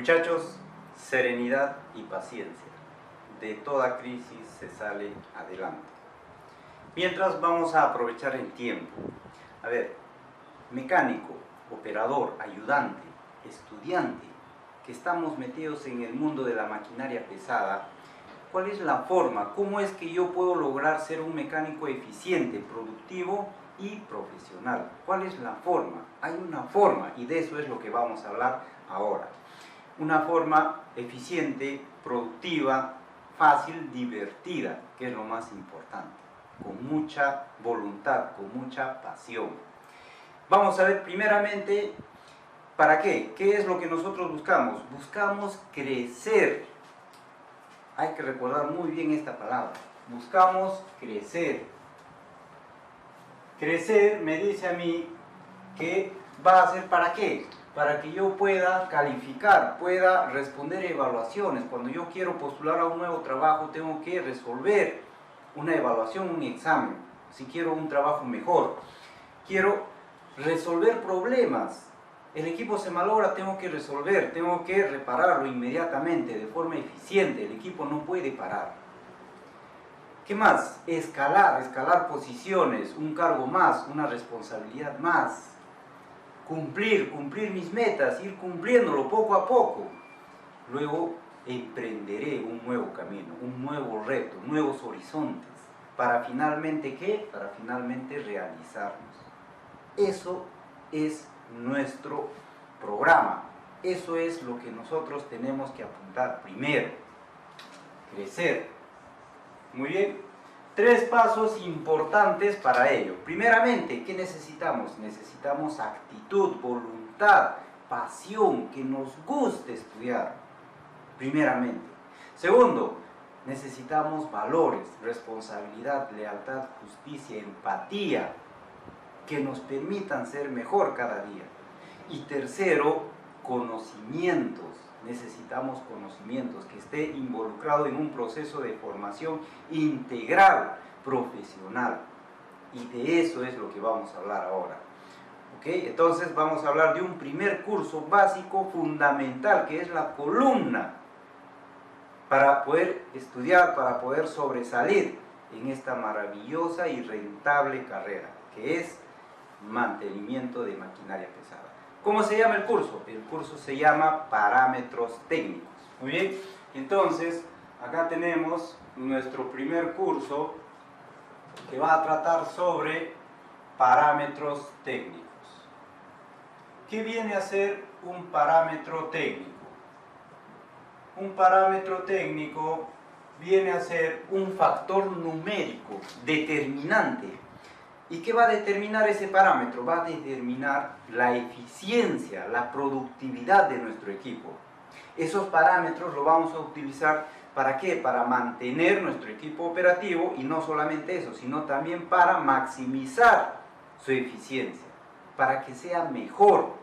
Muchachos, serenidad y paciencia. De toda crisis se sale adelante. Mientras vamos a aprovechar el tiempo. A ver, mecánico, operador, ayudante, estudiante, que estamos metidos en el mundo de la maquinaria pesada, ¿cuál es la forma? ¿Cómo es que yo puedo lograr ser un mecánico eficiente, productivo y profesional? ¿Cuál es la forma? Hay una forma y de eso es lo que vamos a hablar ahora. Una forma eficiente, productiva, fácil, divertida, que es lo más importante, con mucha voluntad, con mucha pasión. Vamos a ver primeramente, ¿para qué? ¿Qué es lo que nosotros buscamos? Buscamos crecer. Hay que recordar muy bien esta palabra. Buscamos crecer. Crecer me dice a mí que va a ser ¿para qué? Para que yo pueda calificar, pueda responder evaluaciones. Cuando yo quiero postular a un nuevo trabajo, tengo que resolver una evaluación, un examen. Si quiero un trabajo mejor, quiero resolver problemas. El equipo se malogra, tengo que resolver, tengo que repararlo inmediatamente, de forma eficiente. El equipo no puede parar. ¿Qué más? Escalar posiciones, un cargo más, una responsabilidad más. Cumplir mis metas, ir cumpliéndolo poco a poco. Luego emprenderé un nuevo camino, un nuevo reto, nuevos horizontes. ¿Para finalmente qué? Para finalmente realizarnos. Eso es nuestro programa. Eso es lo que nosotros tenemos que apuntar primero. Crecer. Muy bien. 3 pasos importantes para ello. Primeramente, ¿qué necesitamos? Necesitamos actitud, voluntad, pasión, que nos guste estudiar. Primeramente. Segundo, necesitamos valores, responsabilidad, lealtad, justicia, empatía, que nos permitan ser mejor cada día. Y tercero, conocimientos. Necesitamos conocimientos, que esté involucrado en un proceso de formación integral, profesional. Y de eso es lo que vamos a hablar ahora. ¿Ok? Entonces vamos a hablar de un primer curso básico fundamental, que es la columna, para poder estudiar, para poder sobresalir en esta maravillosa y rentable carrera, que es mantenimiento de maquinaria pesada. ¿Cómo se llama el curso? El curso se llama Parámetros Técnicos. Muy bien, entonces acá tenemos nuestro primer curso que va a tratar sobre parámetros técnicos. ¿Qué viene a ser un parámetro técnico? Un parámetro técnico viene a ser un factor numérico determinante. ¿Y qué va a determinar ese parámetro? Va a determinar la eficiencia, la productividad de nuestro equipo. Esos parámetros los vamos a utilizar ¿para qué? Para mantener nuestro equipo operativo, y no solamente eso, sino también para maximizar su eficiencia, para que sea mejor.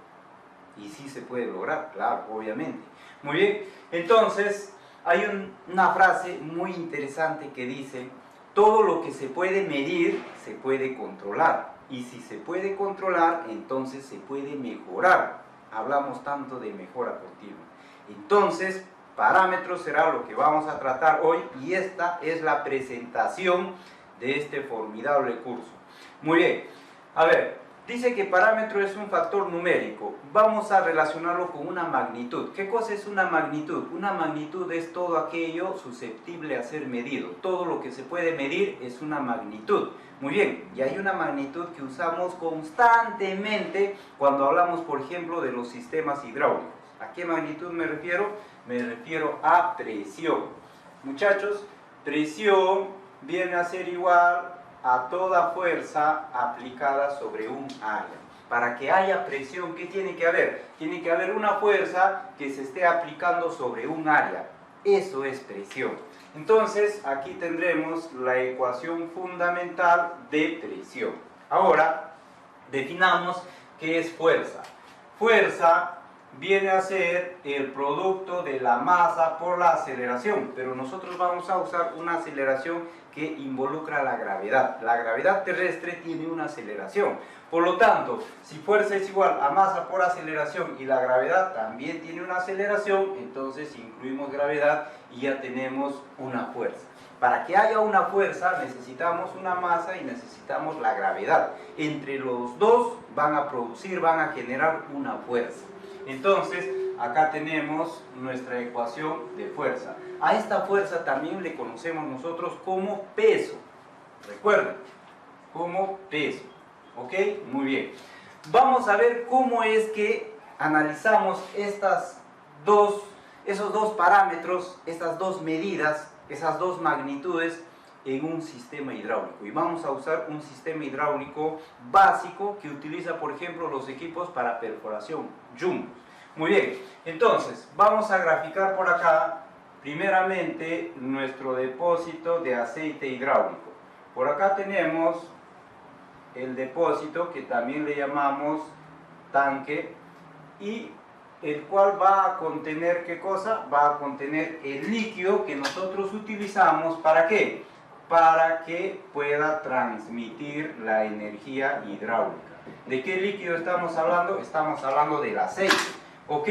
Y sí se puede lograr, claro, obviamente. Muy bien, entonces hay una frase muy interesante que dice: todo lo que se puede medir, se puede controlar. Y si se puede controlar, entonces se puede mejorar. Hablamos tanto de mejora continua. Entonces, parámetros será lo que vamos a tratar hoy. Y esta es la presentación de este formidable curso. Muy bien. A ver, dice que parámetro es un factor numérico. Vamos a relacionarlo con una magnitud. ¿Qué cosa es una magnitud? Una magnitud es todo aquello susceptible a ser medido. Todo lo que se puede medir es una magnitud. Muy bien, y hay una magnitud que usamos constantemente cuando hablamos, por ejemplo, de los sistemas hidráulicos. ¿A qué magnitud me refiero? Me refiero a presión. Muchachos, presión viene a ser igual a toda fuerza aplicada sobre un área. Para que haya presión, ¿qué tiene que haber? Tiene que haber una fuerza que se esté aplicando sobre un área. Eso es presión. Entonces, aquí tendremos la ecuación fundamental de presión. Ahora, definamos qué es fuerza. Fuerza viene a ser el producto de la masa por la aceleración, pero nosotros vamos a usar una aceleración que involucra la gravedad. La gravedad terrestre tiene una aceleración. Por lo tanto, si fuerza es igual a masa por aceleración y la gravedad también tiene una aceleración, entonces incluimos gravedad y ya tenemos una fuerza. Para que haya una fuerza necesitamos una masa y necesitamos la gravedad. Entre los dos van a generar una fuerza. Entonces, acá tenemos nuestra ecuación de fuerza. A esta fuerza también le conocemos nosotros como peso. Recuerden, como peso. ¿Ok? Muy bien. Vamos a ver cómo es que analizamos esos dos parámetros, estas dos medidas, esas dos magnitudes en un sistema hidráulico. Y vamos a usar un sistema hidráulico básico que utiliza, por ejemplo, los equipos para perforación, Jumbo. Muy bien, entonces vamos a graficar por acá primeramente nuestro depósito de aceite hidráulico. Por acá tenemos el depósito que también le llamamos tanque, y el cual va a contener, ¿qué cosa? Va a contener el líquido que nosotros utilizamos, ¿para qué? Para que pueda transmitir la energía hidráulica. ¿De qué líquido estamos hablando? Estamos hablando del aceite, ¿ok?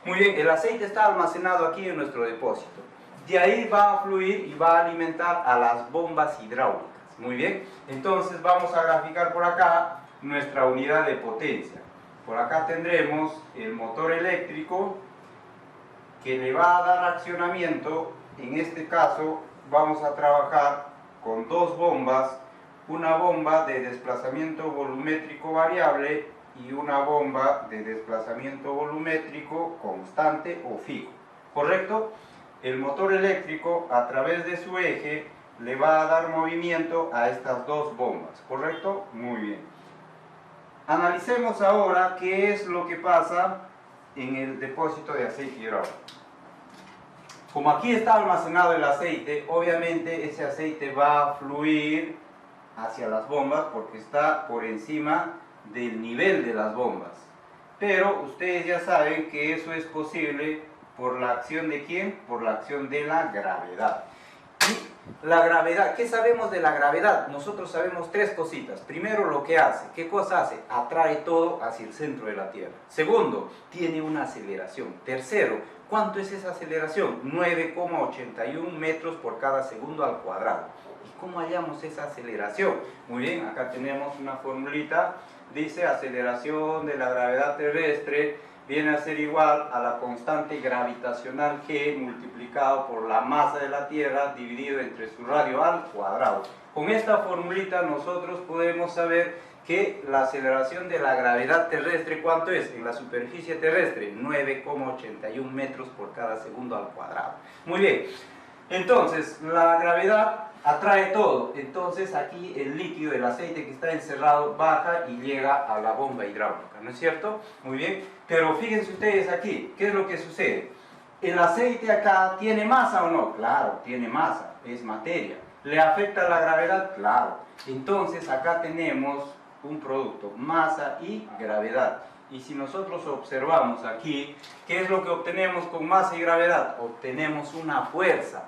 Muy bien, el aceite está almacenado aquí en nuestro depósito. De ahí va a fluir y va a alimentar a las bombas hidráulicas. Muy bien, entonces vamos a graficar por acá nuestra unidad de potencia. Por acá tendremos el motor eléctrico que le va a dar accionamiento. En este caso vamos a trabajar con dos bombas, una bomba de desplazamiento volumétrico variable y una bomba de desplazamiento volumétrico constante o fijo. ¿Correcto? El motor eléctrico, a través de su eje, le va a dar movimiento a estas dos bombas, ¿correcto? Muy bien. Analicemos ahora qué es lo que pasa en el depósito de aceite hidráulico. Como aquí está almacenado el aceite, obviamente ese aceite va a fluir hacia las bombas porque está por encima del nivel de las bombas. Pero ustedes ya saben que eso es posible por la acción de ¿quién? Por la acción de la gravedad. La gravedad, ¿qué sabemos de la gravedad? Nosotros sabemos tres cositas. Primero, lo que hace. ¿Qué cosa hace? Atrae todo hacia el centro de la Tierra. Segundo, tiene una aceleración. Tercero, ¿cuánto es esa aceleración? 9,81 metros por cada segundo al cuadrado. ¿Y cómo hallamos esa aceleración? Muy bien, acá tenemos una formulita. Dice aceleración de la gravedad terrestre viene a ser igual a la constante gravitacional G multiplicado por la masa de la Tierra dividido entre su radio al cuadrado. Con esta formulita nosotros podemos saber que la aceleración de la gravedad terrestre, ¿cuánto es? En la superficie terrestre, 9,81 metros por cada segundo al cuadrado. Muy bien, entonces la gravedad atrae todo. Entonces aquí el líquido, el aceite que está encerrado, baja y llega a la bomba hidráulica, ¿no es cierto? Muy bien, pero fíjense ustedes aquí, ¿qué es lo que sucede? ¿El aceite acá tiene masa o no? Claro, tiene masa, es materia. ¿Le afecta la gravedad? Claro. Entonces acá tenemos un producto, masa y gravedad. Y si nosotros observamos aquí, ¿qué es lo que obtenemos con masa y gravedad? Obtenemos una fuerza.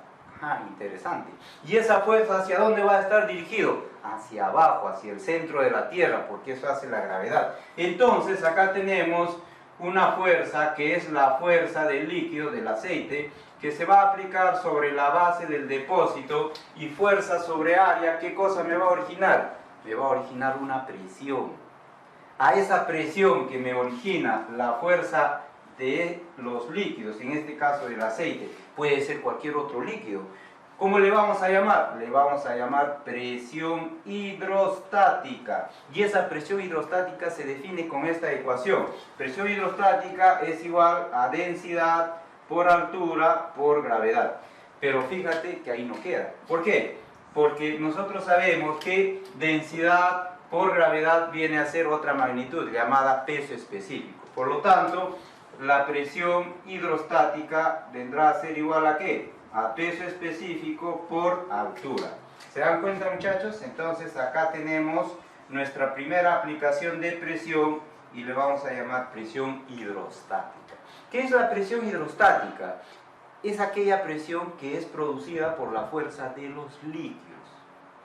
Interesante. ¿Y esa fuerza hacia dónde va a estar dirigido? Hacia abajo, hacia el centro de la Tierra, porque eso hace la gravedad. Entonces acá tenemos una fuerza que es la fuerza del líquido, del aceite, que se va a aplicar sobre la base del depósito, y fuerza sobre área, ¿qué cosa me va a originar? Me va a originar una presión. A esa presión que me origina la fuerza de los líquidos, en este caso del aceite, puede ser cualquier otro líquido. ¿Cómo le vamos a llamar? Le vamos a llamar presión hidrostática. Y esa presión hidrostática se define con esta ecuación. Presión hidrostática es igual a densidad por altura por gravedad. Pero fíjate que ahí no queda. ¿Por qué? Porque nosotros sabemos que densidad por gravedad viene a ser otra magnitud llamada peso específico. Por lo tanto, la presión hidrostática vendrá a ser igual a ¿qué? A peso específico por altura. ¿Se dan cuenta, muchachos? Entonces acá tenemos nuestra primera aplicación de presión y le vamos a llamar presión hidrostática. ¿Qué es la presión hidrostática? Es aquella presión que es producida por la fuerza de los líquidos.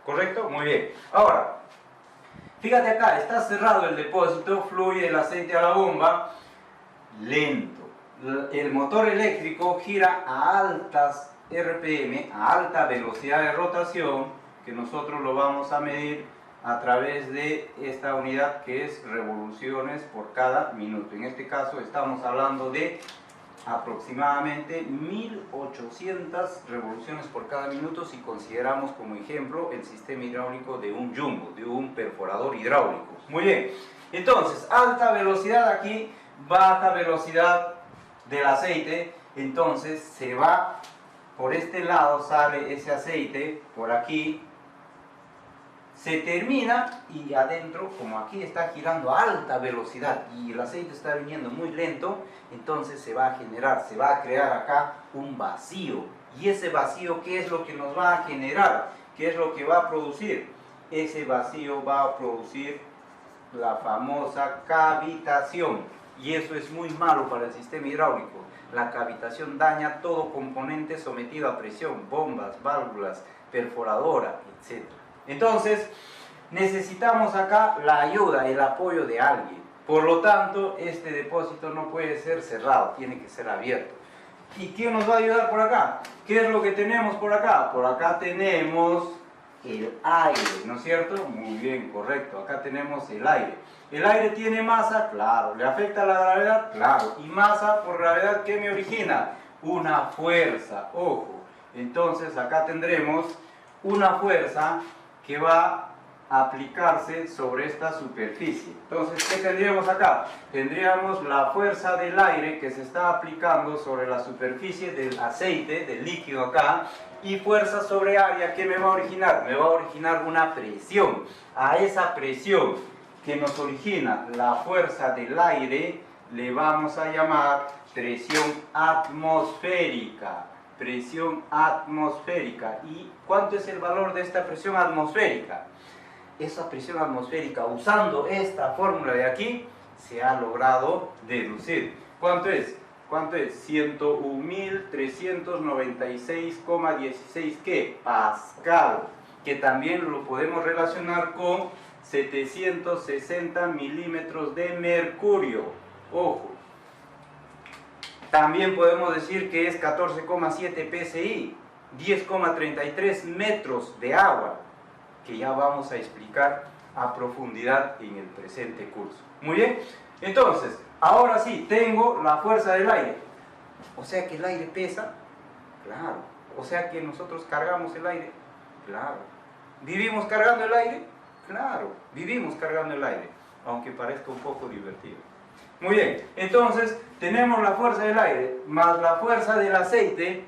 ¿Correcto? Muy bien. Ahora, fíjate acá, está cerrado el depósito, fluye el aceite a la bomba, lento. El motor eléctrico gira a altas RPM, a alta velocidad de rotación, que nosotros lo vamos a medir a través de esta unidad que es revoluciones por cada minuto. En este caso estamos hablando de aproximadamente 1800 revoluciones por cada minuto si consideramos como ejemplo el sistema hidráulico de un jumbo, de un perforador hidráulico. Muy bien, entonces alta velocidad aquí, baja velocidad del aceite, entonces se va por este lado, sale ese aceite por aquí, se termina y adentro, como aquí está girando a alta velocidad y el aceite está viniendo muy lento, entonces se va a generar, se va a crear acá un vacío. Y ese vacío, ¿qué es lo que nos va a generar? ¿Qué es lo que va a producir? Ese vacío va a producir la famosa cavitación. Y eso es muy malo para el sistema hidráulico. La cavitación daña todo componente sometido a presión, bombas, válvulas, perforadora, etc. Entonces, necesitamos acá la ayuda, el apoyo de alguien. Por lo tanto, este depósito no puede ser cerrado, tiene que ser abierto. ¿Y quién nos va a ayudar por acá? ¿Qué es lo que tenemos por acá? Por acá tenemos el aire, ¿no es cierto? Muy bien, correcto. Acá tenemos el aire. ¿El aire tiene masa? Claro. ¿Le afecta la gravedad? Claro. ¿Y masa por gravedad qué me origina? Una fuerza, ojo. Entonces acá tendremos una fuerza que va a aplicarse sobre esta superficie. Entonces, ¿qué tendríamos acá? Tendríamos la fuerza del aire que se está aplicando sobre la superficie del aceite, del líquido acá, y fuerza sobre área, ¿qué me va a originar? Me va a originar una presión. A esa presión que nos origina la fuerza del aire, le vamos a llamar presión atmosférica. Presión atmosférica. ¿Y cuánto es el valor de esta presión atmosférica? Esa presión atmosférica, usando esta fórmula de aquí, se ha logrado deducir. ¿Cuánto es? ¿Cuánto es? 101.396,16 ¿qué? Pascal, que también lo podemos relacionar con 760 milímetros de mercurio. Ojo. También podemos decir que es 14,7 psi, 10,33 metros de agua, que ya vamos a explicar a profundidad en el presente curso. Muy bien, entonces, ahora sí, tengo la fuerza del aire. O sea que el aire pesa, claro. O sea que nosotros cargamos el aire, claro. ¿Vivimos cargando el aire? Claro, vivimos cargando el aire, aunque parezca un poco divertido. Muy bien, entonces tenemos la fuerza del aire más la fuerza del aceite,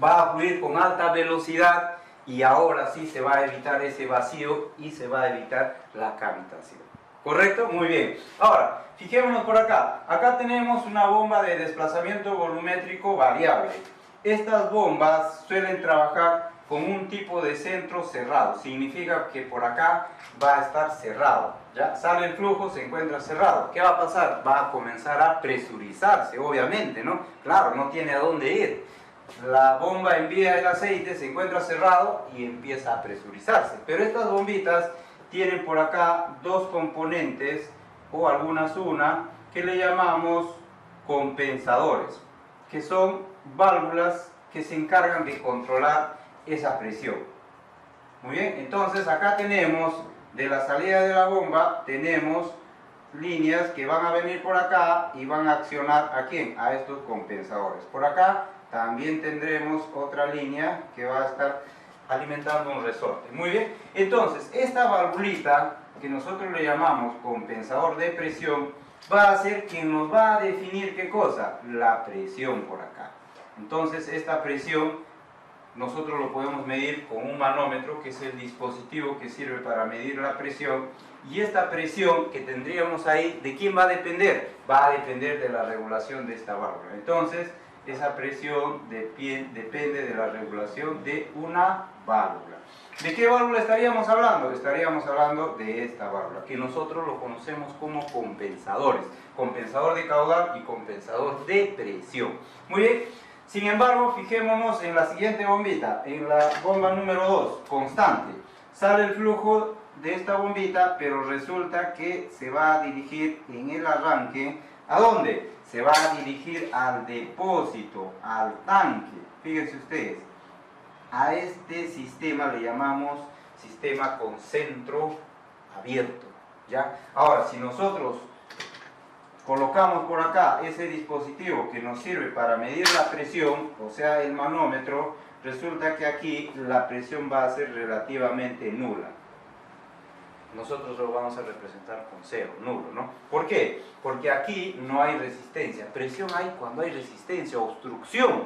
va a fluir con alta velocidad y ahora sí se va a evitar ese vacío y se va a evitar la cavitación. ¿Correcto? Muy bien. Ahora, fijémonos por acá. Acá tenemos una bomba de desplazamiento volumétrico variable. Estas bombas suelen trabajar con un tipo de centro cerrado. Significa que por acá va a estar cerrado. ¿Ya? Sale el flujo, se encuentra cerrado. ¿Qué va a pasar? Va a comenzar a presurizarse, obviamente, ¿no? Claro, no tiene a dónde ir. La bomba envía el aceite, se encuentra cerrado y empieza a presurizarse. Pero estas bombitas tienen por acá dos componentes, o algunas una, que le llamamos compensadores, que son válvulas que se encargan de controlar esa presión. Muy bien, entonces acá tenemos, de la salida de la bomba, tenemos líneas que van a venir por acá y van a accionar ¿a quién? A estos compensadores. Por acá también tendremos otra línea que va a estar alimentando un resorte. Muy bien, entonces esta valvulita que nosotros le llamamos compensador de presión va a ser quien nos va a definir ¿qué cosa? La presión por acá. Entonces esta presión nosotros lo podemos medir con un manómetro, que es el dispositivo que sirve para medir la presión, y esta presión que tendríamos ahí, ¿de quién va a depender? Va a depender de la regulación de esta válvula. Entonces esa presión depende de la regulación de una válvula. ¿De qué válvula estaríamos hablando? Estaríamos hablando de esta válvula, que nosotros lo conocemos como compensadores. Compensador de caudal y compensador de presión. Muy bien. Sin embargo, fijémonos en la siguiente bombita, en la bomba número 2, constante. Sale el flujo de esta bombita, pero resulta que se va a dirigir en el arranque, ¿a dónde? Se va a dirigir al depósito, al tanque. Fíjense ustedes, a este sistema le llamamos sistema con centro abierto, ¿ya? Ahora, si nosotros colocamos por acá ese dispositivo que nos sirve para medir la presión, o sea el manómetro, resulta que aquí la presión va a ser relativamente nula. Nosotros lo vamos a representar con cero, nulo, ¿no? ¿Por qué? Porque aquí no hay resistencia. Presión hay cuando hay resistencia, obstrucción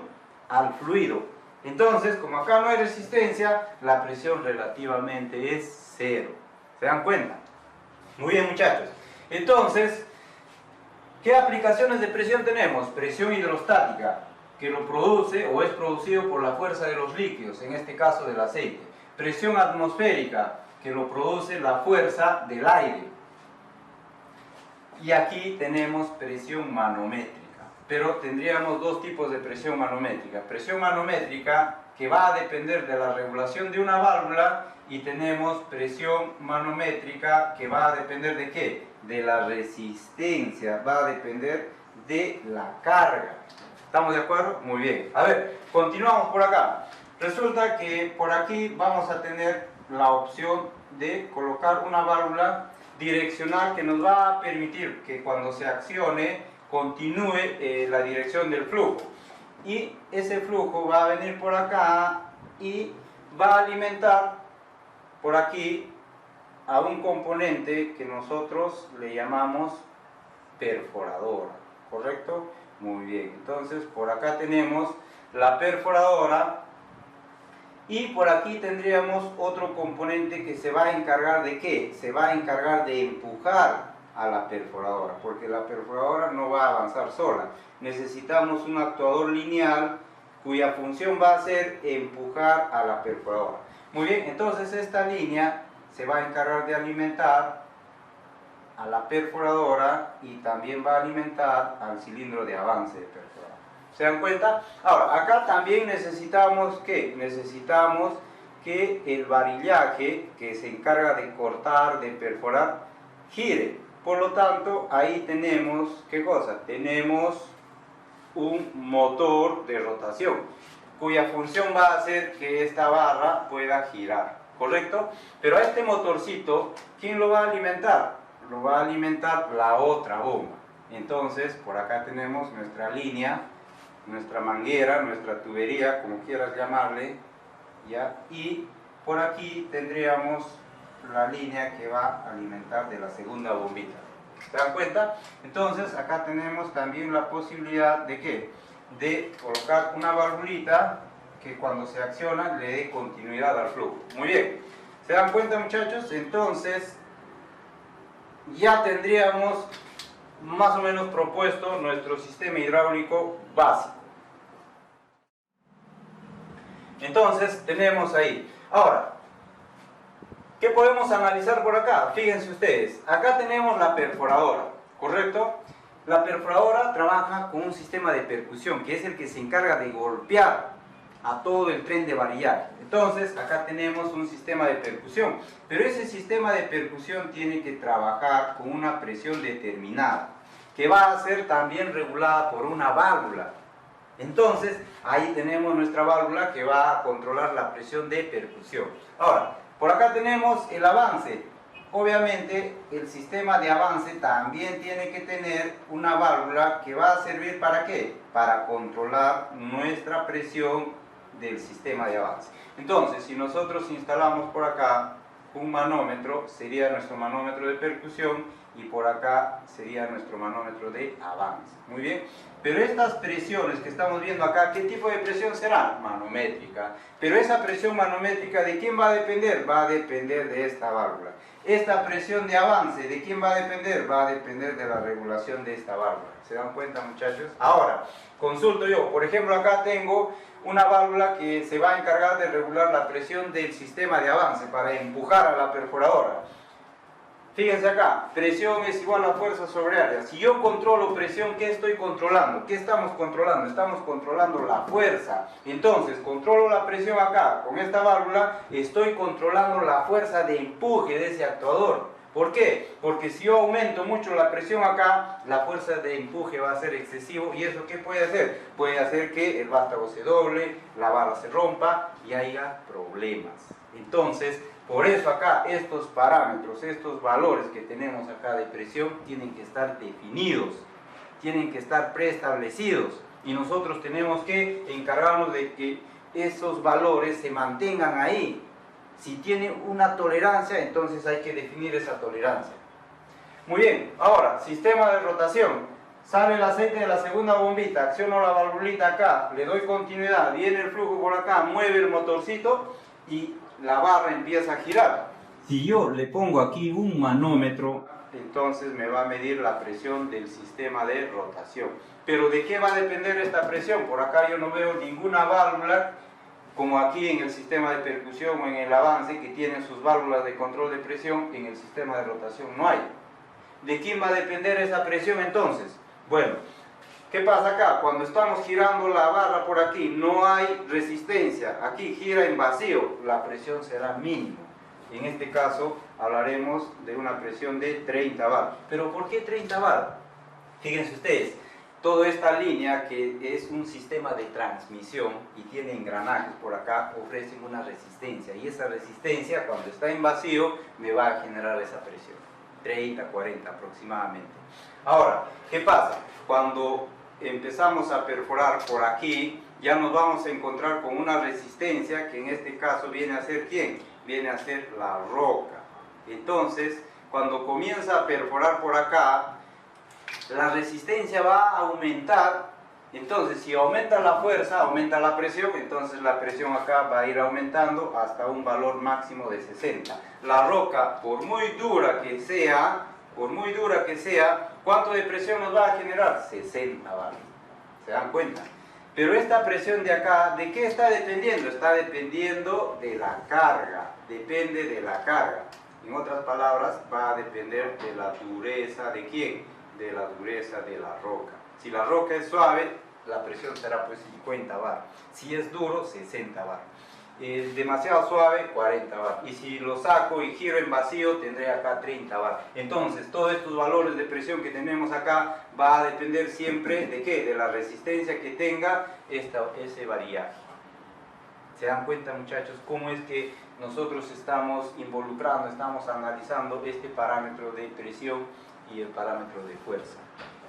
al fluido. Entonces, como acá no hay resistencia, la presión relativamente es cero. ¿Se dan cuenta? Muy bien, muchachos. Entonces, ¿qué aplicaciones de presión tenemos? Presión hidrostática, que lo produce o es producido por la fuerza de los líquidos, en este caso del aceite. Presión atmosférica, que lo produce la fuerza del aire. Y aquí tenemos presión manométrica. Pero tendríamos dos tipos de presión manométrica. Presión manométrica, que va a depender de la regulación de una válvula, y tenemos presión manométrica, que va a depender ¿de qué? De la resistencia, va a depender de la carga. ¿Estamos de acuerdo? Muy bien. A ver, continuamos por acá. Resulta que por aquí vamos a tener la opción de colocar una válvula direccional que nos va a permitir que cuando se accione continúe la dirección del flujo. Y ese flujo va a venir por acá y va a alimentar por aquí a un componente que nosotros le llamamos perforadora, ¿correcto? Muy bien, entonces por acá tenemos la perforadora y por aquí tendríamos otro componente que se va a encargar de ¿qué? Se va a encargar de empujar a la perforadora, porque la perforadora no va a avanzar sola. Necesitamos un actuador lineal cuya función va a ser empujar a la perforadora. Muy bien, entonces esta línea se va a encargar de alimentar a la perforadora y también va a alimentar al cilindro de avance de perforadora. ¿Se dan cuenta? Ahora, acá también necesitamos ¿qué? Necesitamos que el varillaje que se encarga de cortar, de perforar, gire. Por lo tanto, ahí tenemos, ¿qué cosa? Tenemos un motor de rotación, cuya función va a hacer que esta barra pueda girar, ¿correcto? Pero a este motorcito, ¿quién lo va a alimentar? Lo va a alimentar la otra bomba. Entonces, por acá tenemos nuestra línea, nuestra manguera, nuestra tubería, como quieras llamarle, ¿ya? Y por aquí tendríamos la línea que va a alimentar de la segunda bombita. ¿Se dan cuenta? Entonces, acá tenemos también la posibilidad de ¿qué? De colocar una valvulita que cuando se acciona le dé continuidad al flujo. Muy bien. ¿Se dan cuenta, muchachos? Entonces, ya tendríamos más o menos propuesto nuestro sistema hidráulico básico. Entonces, tenemos ahí. Ahora, ¿qué podemos analizar por acá? Fíjense ustedes, acá tenemos la perforadora, ¿correcto? La perforadora trabaja con un sistema de percusión, que es el que se encarga de golpear a todo el tren de varillaje. Entonces, acá tenemos un sistema de percusión, pero ese sistema de percusión tiene que trabajar con una presión determinada, que va a ser también regulada por una válvula. Entonces, ahí tenemos nuestra válvula que va a controlar la presión de percusión. Ahora, por acá tenemos el avance. Obviamente, el sistema de avance también tiene que tener una válvula que va a servir ¿para qué? Para controlar nuestra presión del sistema de avance. Entonces, si nosotros instalamos por acá un manómetro, sería nuestro manómetro de percusión, y por acá sería nuestro manómetro de avance. Muy bien. Pero estas presiones que estamos viendo acá, ¿qué tipo de presión será? Manométrica. Pero esa presión manométrica, ¿de quién va a depender? Va a depender de esta válvula. Esta presión de avance, ¿de quién va a depender? Va a depender de la regulación de esta válvula. ¿Se dan cuenta, muchachos? Ahora, consulto yo. Por ejemplo, acá tengo una válvula que se va a encargar de regular la presión del sistema de avance para empujar a la perforadora. Fíjense acá, presión es igual a fuerza sobre área. Si yo controlo presión, ¿qué estoy controlando? ¿Qué estamos controlando? Estamos controlando la fuerza. Entonces, controlo la presión acá, con esta válvula, estoy controlando la fuerza de empuje de ese actuador. ¿Por qué? Porque si yo aumento mucho la presión acá, la fuerza de empuje va a ser excesivo. ¿Y eso qué puede hacer? Puede hacer que el vástago se doble, la barra se rompa y haya problemas. Entonces, por eso acá estos parámetros, estos valores que tenemos acá de presión tienen que estar definidos, tienen que estar preestablecidos y nosotros tenemos que encargarnos de que esos valores se mantengan ahí. Si tiene una tolerancia, entonces hay que definir esa tolerancia. Muy bien, ahora, sistema de rotación. Sale el aceite de la segunda bombita, acciono la valvulita acá, le doy continuidad, viene el flujo por acá, mueve el motorcito y la barra empieza a girar. Si yo le pongo aquí un manómetro, entonces me va a medir la presión del sistema de rotación. Pero ¿de qué va a depender esta presión? Por acá yo no veo ninguna válvula, como aquí en el sistema de percusión o en el avance, que tienen sus válvulas de control de presión. En el sistema de rotación no hay. ¿De quién va a depender esa presión entonces? Bueno, ¿qué pasa acá? Cuando estamos girando la barra por aquí, no hay resistencia. Aquí gira en vacío, la presión será mínima. En este caso hablaremos de una presión de 30 bar. ¿Pero por qué 30 bar? Fíjense ustedes, toda esta línea que es un sistema de transmisión y tiene engranajes por acá, ofrecen una resistencia. Y esa resistencia, cuando está en vacío, me va a generar esa presión. 30, 40 aproximadamente. Ahora, ¿qué pasa? Cuando empezamos a perforar por aquí, ya nos vamos a encontrar con una resistencia que en este caso viene a ser ¿quién? Viene a ser la roca. Entonces, cuando comienza a perforar por acá, la resistencia va a aumentar. Entonces, si aumenta la fuerza, aumenta la presión, entonces la presión acá va a ir aumentando hasta un valor máximo de 60. La roca, por muy dura que sea, ¿cuánto de presión nos va a generar? 60 bar. ¿Se dan cuenta? Pero esta presión de acá, ¿de qué está dependiendo? Está dependiendo de la carga, depende de la carga. En otras palabras, va a depender de la dureza ¿de quién? De la dureza de la roca. Si la roca es suave, la presión será pues 50 bar. Si es duro, 60 bar. Demasiado suave, 40 bar. Y si lo saco y giro en vacío, tendré acá 30 bar. Entonces, todos estos valores de presión que tenemos acá va a depender siempre de ¿qué? De la resistencia que tenga ese variaje. ¿Se dan cuenta, muchachos, cómo es que nosotros estamos involucrando, estamos analizando este parámetro de presión y el parámetro de fuerza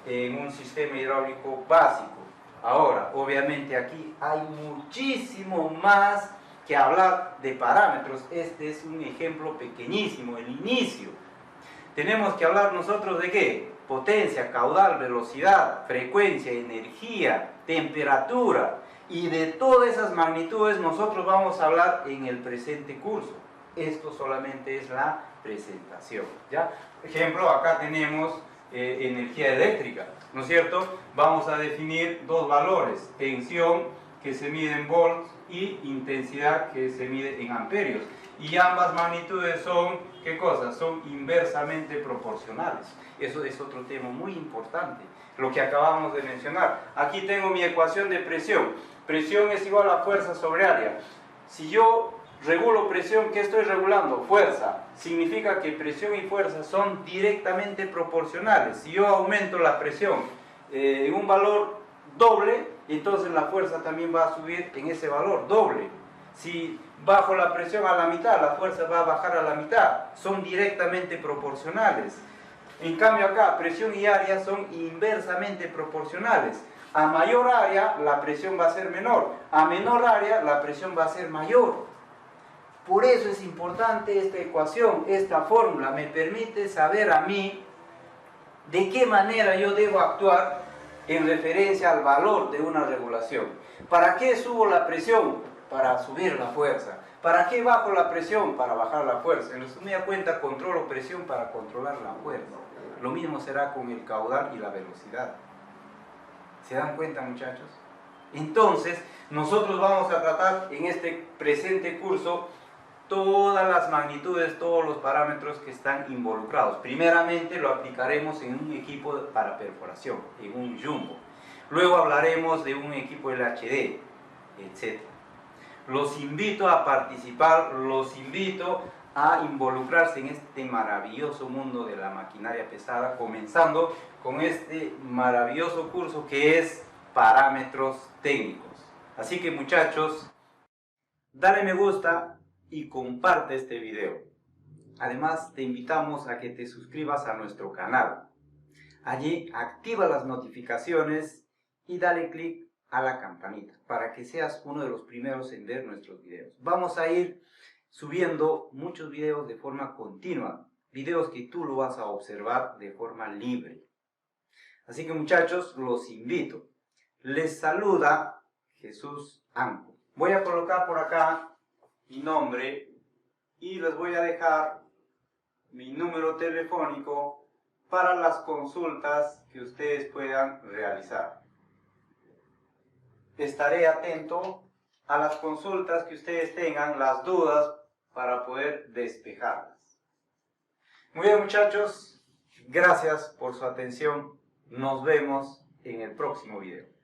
en un sistema hidráulico básico? Ahora, obviamente aquí hay muchísimo más que hablar de parámetros. Este es un ejemplo pequeñísimo, el inicio. Tenemos que hablar nosotros de ¿qué? Potencia, caudal, velocidad, frecuencia, energía, temperatura. Y de todas esas magnitudes nosotros vamos a hablar en el presente curso. Esto solamente es la presentación, ¿ya? Ejemplo, acá tenemos energía eléctrica, ¿no es cierto? Vamos a definir dos valores: tensión, que se mide en volts, y intensidad, que se mide en amperios. Y ambas magnitudes son, ¿qué cosa? Son inversamente proporcionales. Eso es otro tema muy importante, lo que acabamos de mencionar. Aquí tengo mi ecuación de presión. Presión es igual a fuerza sobre área. Si yo regulo presión, ¿qué estoy regulando? Fuerza. Significa que presión y fuerza son directamente proporcionales. Si yo aumento la presión en un valor doble, entonces la fuerza también va a subir en ese valor doble. Si bajo la presión a la mitad, la fuerza va a bajar a la mitad. Son directamente proporcionales. En cambio acá, presión y área son inversamente proporcionales. A mayor área, la presión va a ser menor. A menor área, la presión va a ser mayor. Por eso es importante esta ecuación, esta fórmula. Me permite saber a mí de qué manera yo debo actuar en referencia al valor de una regulación. ¿Para qué subo la presión? Para subir la fuerza. ¿Para qué bajo la presión? Para bajar la fuerza. En resumida cuenta, controlo presión para controlar la fuerza. Lo mismo será con el caudal y la velocidad. ¿Se dan cuenta, muchachos? Entonces, nosotros vamos a tratar en este presente curso todas las magnitudes, todos los parámetros que están involucrados. Primeramente lo aplicaremos en un equipo para perforación, en un jumbo. Luego hablaremos de un equipo LHD, etc. Los invito a participar, los invito a involucrarse en este maravilloso mundo de la maquinaria pesada, comenzando con este maravilloso curso que es parámetros técnicos. Así que, muchachos, dale me gusta y comparte este video. Además, te invitamos a que te suscribas a nuestro canal. Allí activa las notificaciones y dale clic a la campanita para que seas uno de los primeros en ver nuestros videos. Vamos a ir subiendo muchos videos de forma continua, videos que tú lo vas a observar de forma libre. Así que, muchachos, los invito. Les saluda Jesús Anco. Voy a colocar por acá mi nombre y les voy a dejar mi número telefónico para las consultas que ustedes puedan realizar. Estaré atento a las consultas que ustedes tengan, las dudas, para poder despejarlas. Muy bien, muchachos, gracias por su atención. Nos vemos en el próximo video.